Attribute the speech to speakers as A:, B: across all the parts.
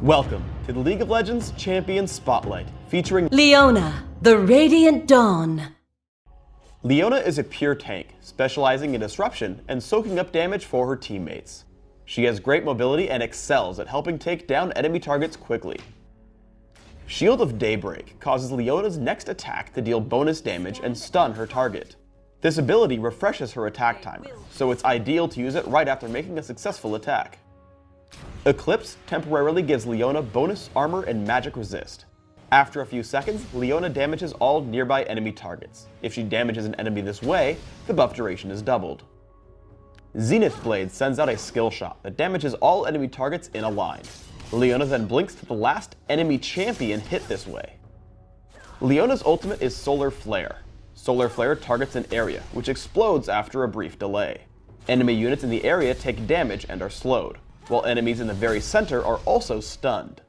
A: Welcome to the League of Legends Champion Spotlight, featuring
B: Leona, the Radiant Dawn.
A: Leona is a pure tank, specializing in disruption and soaking up damage for her teammates. She has great mobility and excels at helping take down enemy targets quickly. Shield of Daybreak causes Leona's next attack to deal bonus damage and stun her target. This ability refreshes her attack timer, so it's ideal to use it right after making a successful attack. Eclipse temporarily gives Leona bonus armor and magic resist. After a few seconds, Leona damages all nearby enemy targets. If she damages an enemy this way, the buff duration is doubled. Zenith Blade sends out a skill shot that damages all enemy targets in a line. Leona then blinks to the last enemy champion hit this way. Leona's ultimate is Solar Flare. Solar Flare targets an area, which explodes after a brief delay. Enemy units in the area take damage and are slowed, while enemies in the very center are also stunned.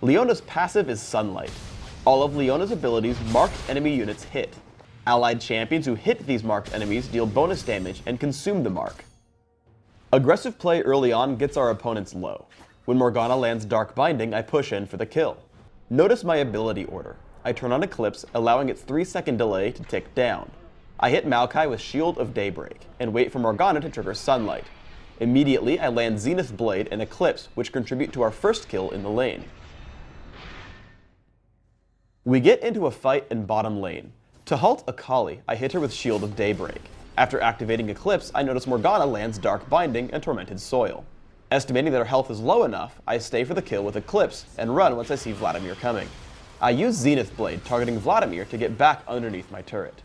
A: Leona's passive is Sunlight. All of Leona's abilities marked enemy units hit. Allied champions who hit these marked enemies deal bonus damage and consume the mark. Aggressive play early on gets our opponents low. When Morgana lands Dark Binding, I push in for the kill. Notice my ability order. I turn on Eclipse, allowing its 3-second delay to tick down. I hit Maokai with Shield of Daybreak, and wait for Morgana to trigger Sunlight. Immediately, I land Zenith Blade and Eclipse, which contribute to our first kill in the lane. We get into a fight in bottom lane. To halt Akali, I hit her with Shield of Daybreak. After activating Eclipse, I notice Morgana lands Dark Binding and Tormented Soil. Estimating that her health is low enough, I stay for the kill with Eclipse and run once I see Vladimir coming. I use Zenith Blade targeting Vladimir to get back underneath my turret.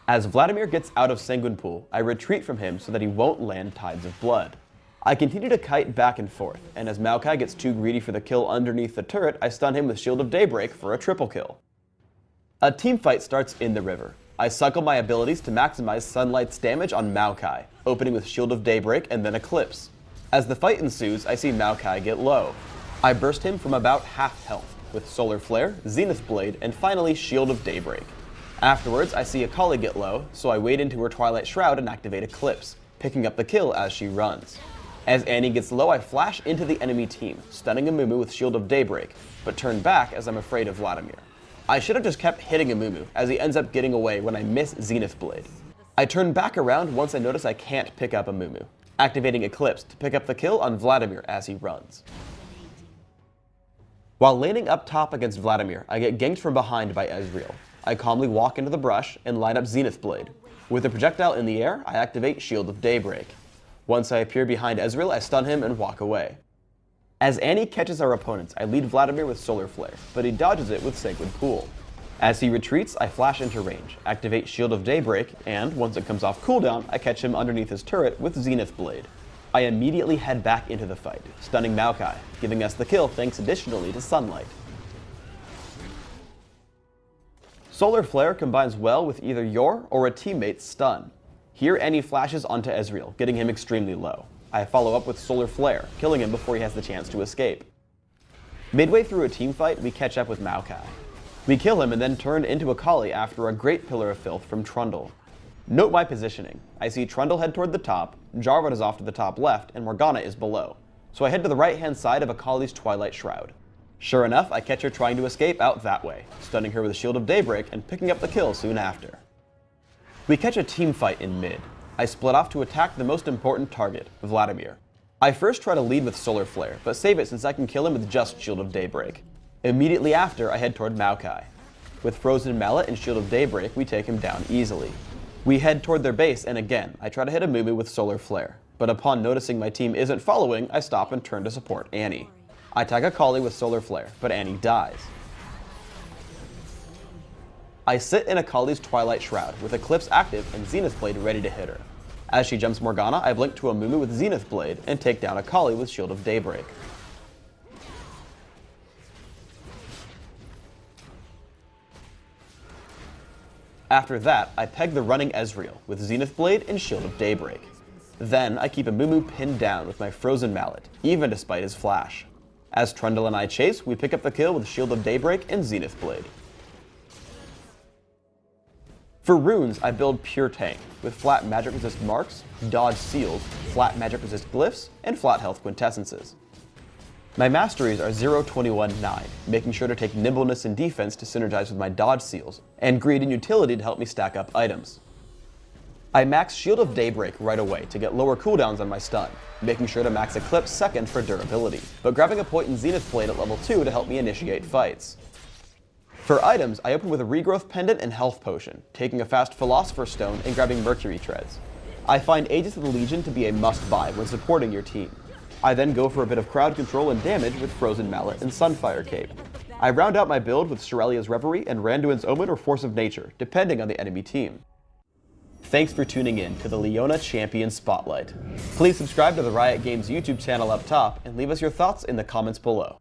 A: As Vladimir gets out of Sanguine Pool, I retreat from him so that he won't land Tides of Blood. I continue to kite back and forth, and as Maokai gets too greedy for the kill underneath the turret, I stun him with Shield of Daybreak for a triple kill. A teamfight starts in the river. I cycle my abilities to maximize Sunlight's damage on Maokai, opening with Shield of Daybreak and then Eclipse. As the fight ensues, I see Maokai get low. I burst him from about half health, with Solar Flare, Zenith Blade, and finally Shield of Daybreak. Afterwards, I see Akali get low, so I wade into her Twilight Shroud and activate Eclipse, picking up the kill as she runs. As Annie gets low, I flash into the enemy team, stunning Amumu with Shield of Daybreak, but turn back as I'm afraid of Vladimir. I should have just kept hitting Amumu, as he ends up getting away when I miss Zenith Blade. I turn back around once I notice I can't pick up Amumu, activating Eclipse to pick up the kill on Vladimir as he runs. While laning up top against Vladimir, I get ganked from behind by Ezreal. I calmly walk into the brush and line up Zenith Blade. With the projectile in the air, I activate Shield of Daybreak. Once I appear behind Ezreal, I stun him and walk away. As Annie catches our opponents, I lead Vladimir with Solar Flare, but he dodges it with Sanguine Pool. As he retreats, I flash into range, activate Shield of Daybreak, and once it comes off cooldown, I catch him underneath his turret with Zenith Blade. I immediately head back into the fight, stunning Maokai, giving us the kill thanks additionally to Sunlight. Solar Flare combines well with either your or a teammate's stun. Here Annie flashes onto Ezreal, getting him extremely low. I follow up with Solar Flare, killing him before he has the chance to escape. Midway through a teamfight, we catch up with Maokai. We kill him and then turn into Akali after a great Pillar of Filth from Trundle. Note my positioning. I see Trundle head toward the top, Jarvan is off to the top left, and Morgana is below. So I head to the right hand side of Akali's Twilight Shroud. Sure enough, I catch her trying to escape out that way, stunning her with Shield of Daybreak and picking up the kill soon after. We catch a team fight in mid. I split off to attack the most important target, Vladimir. I first try to lead with Solar Flare, but save it since I can kill him with just Shield of Daybreak. Immediately after, I head toward Maokai. With Frozen Mallet and Shield of Daybreak, we take him down easily. We head toward their base, and again, I try to hit Amumu with Solar Flare, but upon noticing my team isn't following, I stop and turn to support Annie. I tag Akali with Solar Flare, but Annie dies. I sit in Akali's Twilight Shroud with Eclipse active and Zenith Blade ready to hit her. As she jumps Morgana, I blink to Amumu with Zenith Blade and take down Akali with Shield of Daybreak. After that, I peg the running Ezreal with Zenith Blade and Shield of Daybreak. Then I keep Amumu pinned down with my Frozen Mallet, even despite his flash. As Trundle and I chase, we pick up the kill with Shield of Daybreak and Zenith Blade. For runes, I build Pure Tank, with flat magic resist marks, dodge seals, flat magic resist glyphs, and flat health quintessences. My masteries are 0, 21, 9, making sure to take nimbleness and defense to synergize with my dodge seals, and greed and utility to help me stack up items. I max Shield of Daybreak right away to get lower cooldowns on my stun, making sure to max Eclipse second for durability, but grabbing a point in Zenith Blade at level 2 to help me initiate fights. For items, I open with a Regrowth Pendant and Health Potion, taking a fast Philosopher's Stone and grabbing Mercury Treads. I find Aegis of the Legion to be a must-buy when supporting your team. I then go for a bit of crowd control and damage with Frozen Mallet and Sunfire Cape. I round out my build with Shirelia's Reverie and Randuin's Omen or Force of Nature, depending on the enemy team. Thanks for tuning in to the Leona Champion Spotlight. Please subscribe to the Riot Games YouTube channel up top and leave us your thoughts in the comments below.